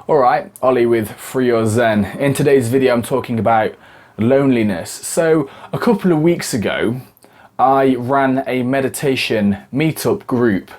Alright, Ollie with Free Your Zen. In today's video I'm talking about loneliness. So a couple of weeks ago I ran a meditation meetup group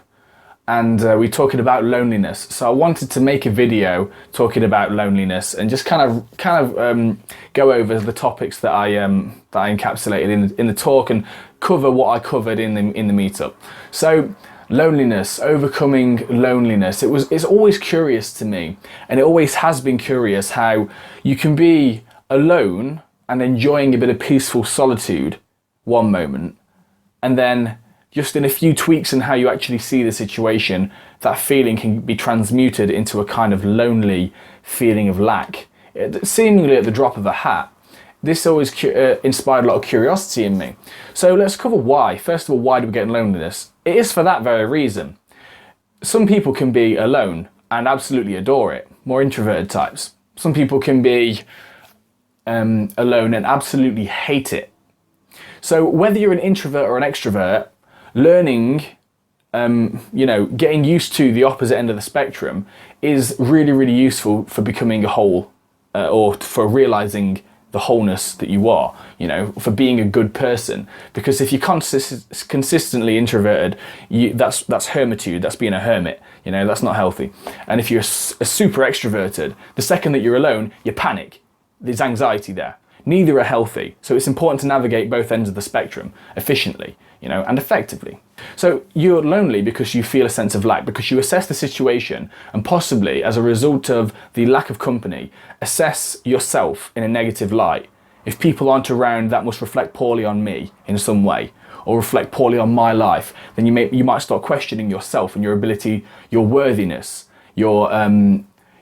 and we're talking about loneliness. So I wanted to make a video talking about loneliness and just kind of go over the topics that I encapsulated in the talk and cover what I covered in the meetup. So loneliness, overcoming loneliness. It's always curious to me, and it always has been curious how you can be alone and enjoying a bit of peaceful solitude one moment, and then just in a few tweaks in how you actually see the situation, that feeling can be transmuted into a kind of lonely feeling of lack, seemingly at the drop of a hat. This always inspired a lot of curiosity in me. So let's cover why. First of all, why do we get loneliness? It is for that very reason. Some people can be alone and absolutely adore it, more introverted types. Some people can be alone and absolutely hate it. So whether you're an introvert or an extrovert, learning, getting used to the opposite end of the spectrum is really, really useful for becoming a whole or for realizing the wholeness that you are, for being a good person. Because if you're consistently introverted, that's hermitude, that's being a hermit, that's not healthy. And if you're super extroverted, the second that you're alone, you panic. There's anxiety there. Neither are healthy. So it's important to navigate both ends of the spectrum efficiently, and effectively. So you're lonely because you feel a sense of lack, because you assess the situation and possibly as a result of the lack of company, assess yourself in a negative light. If people aren't around, that must reflect poorly on me in some way, or reflect poorly on my life. Then you might start questioning yourself and your ability, your worthiness, your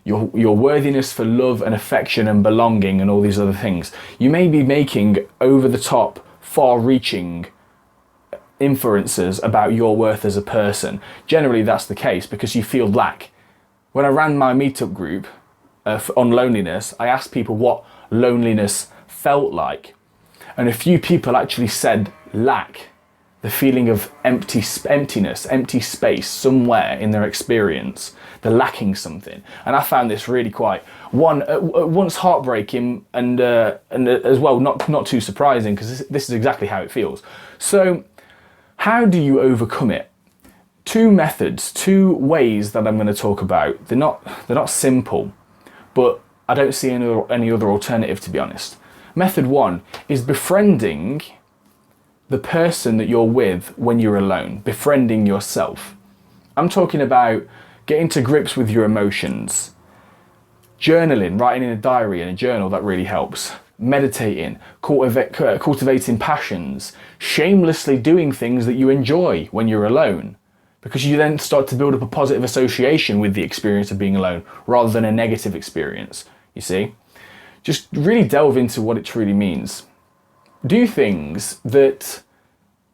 worthiness for love and affection and belonging and all these other things. You may be making over the top, far-reaching inferences about your worth as a person. Generally that's the case because you feel lack. When I ran my meetup group on loneliness, I asked people what loneliness felt like, and a few people actually said lack, the feeling of emptiness, empty space somewhere in their experience. They're lacking something, and I found this really quite once heartbreaking and as well not too surprising, because this is exactly how it feels. So how do you overcome it? Two methods, two ways that I'm going to talk about. They're not simple, but I don't see any other alternative, to be honest. Method one is befriending the person that you're with when you're alone, befriending yourself. I'm talking about getting to grips with your emotions, journaling, writing in a diary and a journal, that really helps. Meditating, cultivating passions, shamelessly doing things that you enjoy when you're alone, because you then start to build up a positive association with the experience of being alone rather than a negative experience, you see? Just really delve into what it truly means. Do things that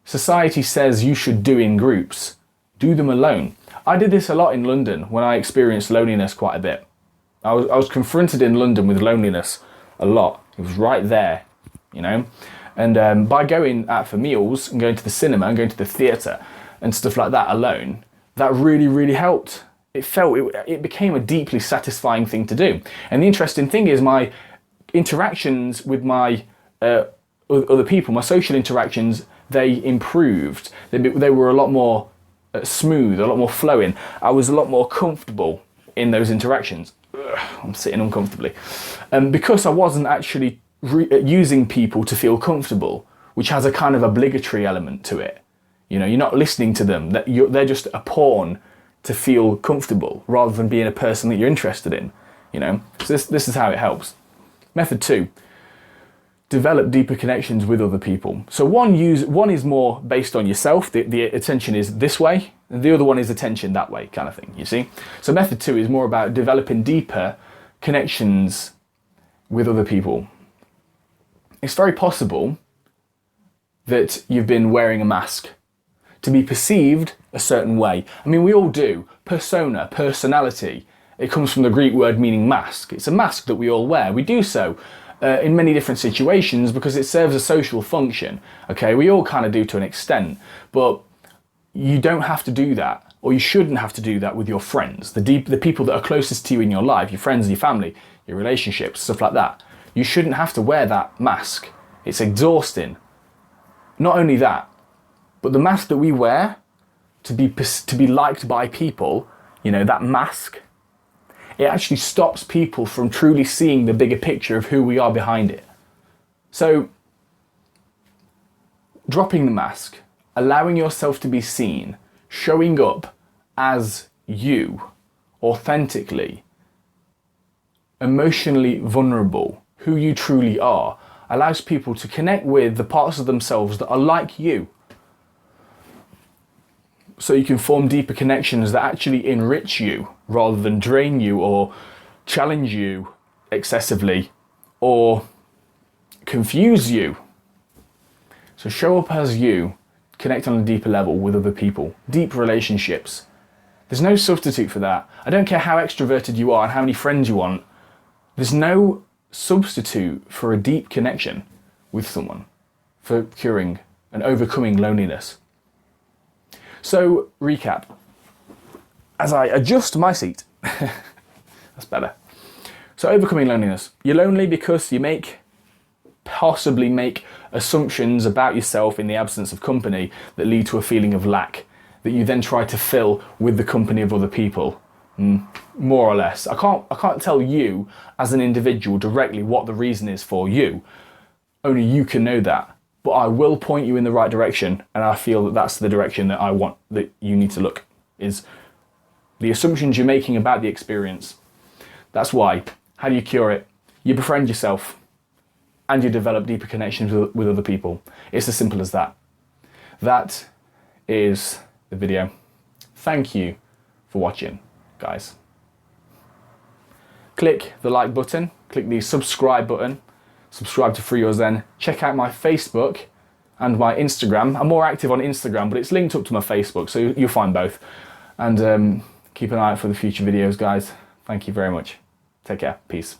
society says you should do in groups. Do them alone. I did this a lot in London when I experienced loneliness quite a bit. I was confronted in London with loneliness a lot. It was right there, and by going out for meals and going to the cinema and going to the theatre and stuff like that alone, that really, really helped. It became a deeply satisfying thing to do. And the interesting thing is my interactions with my other people, my social interactions, they improved. They were a lot more smooth, a lot more flowing. I was a lot more comfortable in those interactions. I'm sitting uncomfortably. Because I wasn't actually using people to feel comfortable, which has a kind of obligatory element to it. You're not listening to them. They're just a pawn to feel comfortable rather than being a person that you're interested in. So this is how it helps. Method two, develop deeper connections with other people. So one is more based on yourself. The attention is this way, and the other one is attention that way, kind of thing, you see? So method two is more about developing deeper connections with other people. It's very possible that you've been wearing a mask to be perceived a certain way. I mean, we all do. Persona, personality. It comes from the Greek word meaning mask. It's a mask that we all wear. We do so in many different situations because it serves a social function. Okay, we all kind of do to an extent, but you don't have to do that. or you shouldn't have to do that with your friends, the people that are closest to you in your life, your friends, your family, your relationships, stuff like that. You shouldn't have to wear that mask. It's exhausting. Not only that, but the mask that we wear to be liked by people, you know, that mask, it actually stops people from truly seeing the bigger picture of who we are behind it. So, dropping the mask, allowing yourself to be seen, showing up as you, authentically, emotionally vulnerable, who you truly are, allows people to connect with the parts of themselves that are like you. So you can form deeper connections that actually enrich you rather than drain you or challenge you excessively or confuse you. So show up as you, connect on a deeper level with other people, deep relationships. There's no substitute for that. I don't care how extroverted you are and how many friends you want. There's no substitute for a deep connection with someone, for curing and overcoming loneliness. So, recap. As I adjust my seat, that's better. So, overcoming loneliness. You're lonely because you possibly make assumptions about yourself in the absence of company that lead to a feeling of lack that you then try to fill with the company of other people. More or less. I can't tell you as an individual directly what the reason is for you. Only you can know that. But I will point you in the right direction, and I feel that that's the direction that I want that you need to look, is the assumptions you're making about the experience. That's why. How do you cure it? You befriend yourself, and you develop deeper connections with other people. It's as simple as that. That is the video. Thank you for watching, guys. Click the like button, click the subscribe button, subscribe to Free Your Zen. Check out my Facebook and my Instagram. I'm more active on Instagram, but it's linked up to my Facebook, so you'll find both. And keep an eye out for the future videos, guys. Thank you very much. Take care. Peace.